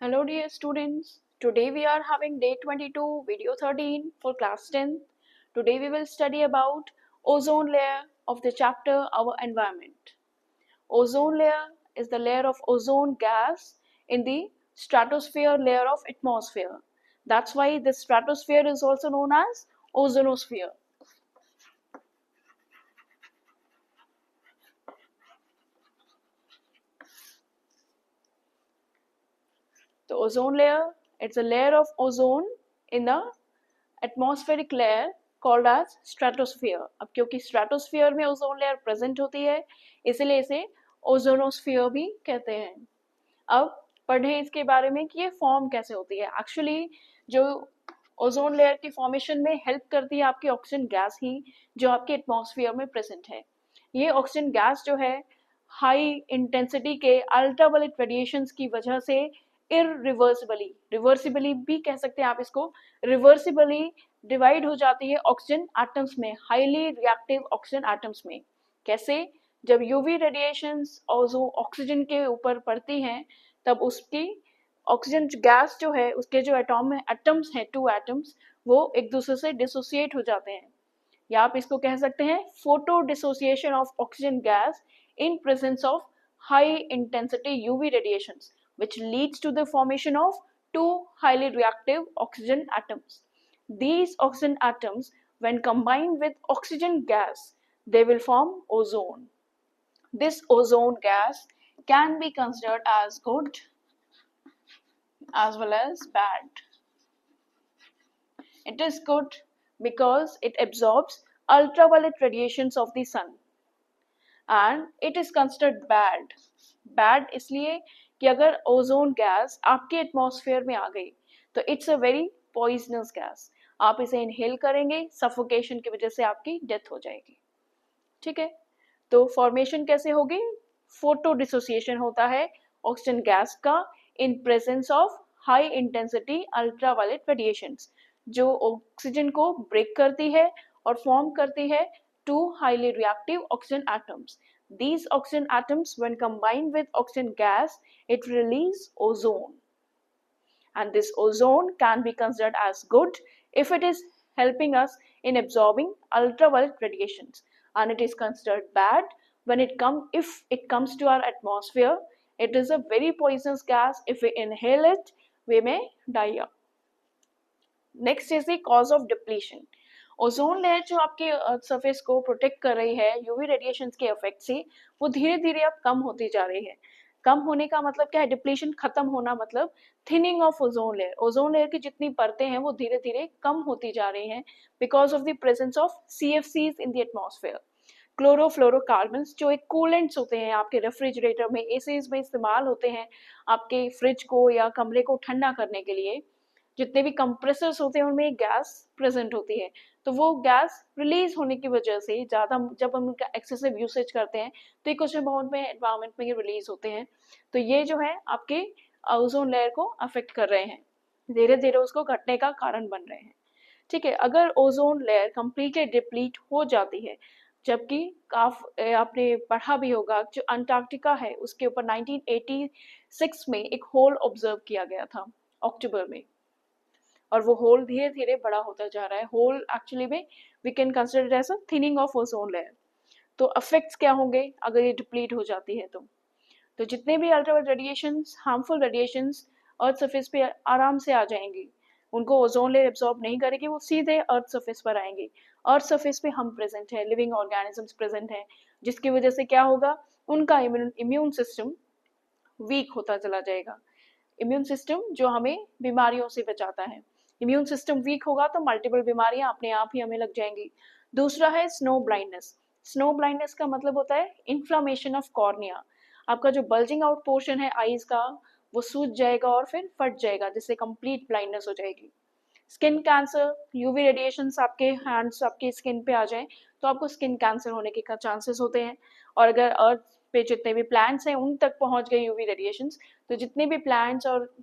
Hello dear students. Today we are having day 22, video 13 for class 10. Today we will study about ozone layer of the chapter Our Environment. Ozone layer is the layer of ozone gas in the stratosphere layer of atmosphere. That's why the stratosphere is also known as ozonosphere. The ozone layer, it's a layer of ozone in the atmospheric layer called as stratosphere. अब क्योंकि stratosphere में ozone layer present होती है इसलिए इसे ozonosphere भी कहते हैं. अब पढ़ें इसके बारे में कि ये फॉर्म कैसे होती है. एक्चुअली जो ओजोन लेयर की फॉर्मेशन में हेल्प करती है आपकी ऑक्सीजन गैस ही जो आपके एटमॉस्फेयर में प्रेजेंट है. ये ऑक्सीजन गैस जो है हाई इंटेंसिटी के अल्ट्रावायलेट रेडिएशंस की वजह से इरिवर्सिबली, रिवर्सिबली भी कह सकते हैं आप इसको, रिवर्सिबली डिवाइड हो जाती है ऑक्सीजन एटम्स में, हाईली रिएक्टिव ऑक्सीजन एटम्स में. कैसे? जब यूवी रेडिएशंस ऑक्सीजन के ऊपर पड़ती हैं तब उसकी ऑक्सीजन गैस जो है उसके जो एटम्स हैं, टू एटम्स, वो एक दूसरे से डिसोसिएट हो जाते हैं. या आप इसको कह सकते हैं photo dissociation of oxygen gas in presence of high intensity UV radiations, which leads to the formation of two highly reactive oxygen atoms. These oxygen atoms, when combined with oxygen gas, they will form ozone. This ozone gas can be considered as good as well as bad. It is good because it absorbs ultraviolet radiations of the sun. And it is considered bad. Bad इसलिए कि अगर ozone gas आपके atmosphere में आ गई तो it's a very poisonous gas. आप इसे inhale करेंगे, सफोकेशन की वजह से आपकी डेथ हो जाएगी. ठीक है, तो फॉर्मेशन कैसे होगी? फोटो डिसोसिएशन होता है ऑक्सीजन गैस का in presence of high intensity ultraviolet radiations जो ऑक्सीजन को ब्रेक करती है और फॉर्म करती है two highly reactive oxygen atoms. These oxygen atoms, when combined with oxygen gas, it release ozone. And this ozone can be considered as good if it is helping us in absorbing ultraviolet radiations. And it is considered bad when if it comes to our atmosphere. It is a very poisonous gas. If we inhale it, we may die out. Next is the cause of depletion. Ozone layer जो आपके earth surface को protect कर रही है UV radiations के effect से, वो धीरे धीरे अब कम होती जा रही है. कम होने का मतलब क्या है? डिप्लीशन, खत्म होना मतलब thinning of ozone layer. Ozone layer की जितनी परतें हैं वो धीरे धीरे कम होती जा रही हैं because of the presence of CFCs in the atmosphere. Chlorofluorocarbons जो एक कूलेंट्स होते हैं आपके रेफ्रिजरेटर में, एसीज में इस्तेमाल होते हैं आपके फ्रिज को या कमरे को ठंडा करने के लिए. जितने भी कंप्रेसर्स होते हैं उनमें गैस प्रेजेंट होती है, तो वो गैस रिलीज होने की वजह से ज़्यादा जब हम उनका एक्सेसिव यूसेज करते हैं तो कुछ अमाउंट में एनवायरनमेंट में ये रिलीज होते हैं. तो ये जो है आपके ओजोन लेयर को अफेक्ट कर रहे हैं, धीरे धीरे उसको घटने का कारण बन रहे हैं. ठीक है, अगर ओजोन लेयर कंप्लीटली डिप्लीट हो जाती है, जबकि आपने पढ़ा भी होगा जो अंटार्कटिका है उसके ऊपर 1986 में एक होल ऑब्जर्व किया गया था अक्टूबर में, और वो होल धीरे धीरे बड़ा होता जा रहा है. होल एक्चुअली में we can consider as a thinning of ozone layer. तो अफेक्ट्स क्या होंगे अगर ये डिप्लीट हो जाती है? तो जितने भी ultraviolet radiations, harmful radiations earth surface पे आराम से आ जाएंगी, उनको ओजोन लेयर एब्जॉर्ब नहीं करेगी, वो सीधे अर्थ सरफेस पर आएंगे. अर्थ सरफेस पे हम प्रेजेंट हैं, लिविंग ऑर्गेनिजम्स प्रेजेंट हैं, जिसकी वजह से क्या होगा? उनका इम्यून सिस्टम वीक होता चला जाएगा. इम्यून सिस्टम जो हमें बीमारियों से बचाता है, इम्यून सिस्टम वीक होगा तो मल्टीपल बीमारियां अपने आप ही हमें लग जाएंगी. दूसरा है स्नो ब्लाइंडनेस. स्नो ब्लाइंडनेस का मतलब होता है इन्फ्लामेशन ऑफ कॉर्निया. आपका जो बल्जिंग आउट पोर्शन है आईज का वो सूज जाएगा और फिर फट जाएगा, जिससे कंप्लीट ब्लाइंडनेस हो जाएगी. स्किन कैंसर, यूवी रेडिएशंस आपके हैंड्स, आपके स्किन पे आ जाए तो आपको स्किन कैंसर होने के चांसेस होते हैं. और अगर अर्थ पे जितने भी प्लांट्स हैं उन तक पहुंच गए यूवी रेडिएशंस, तो जितने भी प्लांट्स और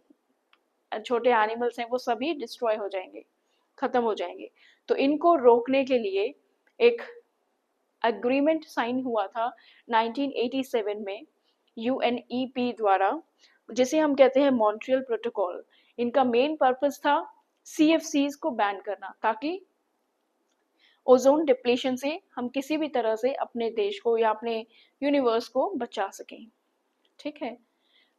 छोटे एनिमल्स हैं वो सभी डिस्ट्रॉय हो जाएंगे, खत्म हो जाएंगे. तो इनको रोकने के लिए एक एग्रीमेंट साइन हुआ था 1987 में UNEP द्वारा, जिसे हम कहते हैं मॉन्ट्रियल प्रोटोकॉल, इनका मेन पर्पस था CFCs को बैन करना, ताकि ओजोन डिप्लीशन से हम किसी भी तरह से अपने देश को या अपने यूनिवर्स को बचा सकें। ठीक है,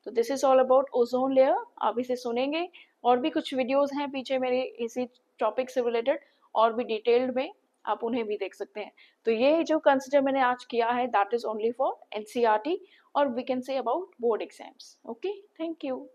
तो this is all about ozone layer. आप इसे सुनेंगे, और भी कुछ वीडियोस हैं पीछे मेरे इसी टॉपिक से रिलेटेड, और भी डिटेल्ड में, आप उन्हें भी देख सकते हैं। तो ये जो कंसिडर मैंने आज किया है, that is only for NCERT, और we can say about board exams. Okay, thank you.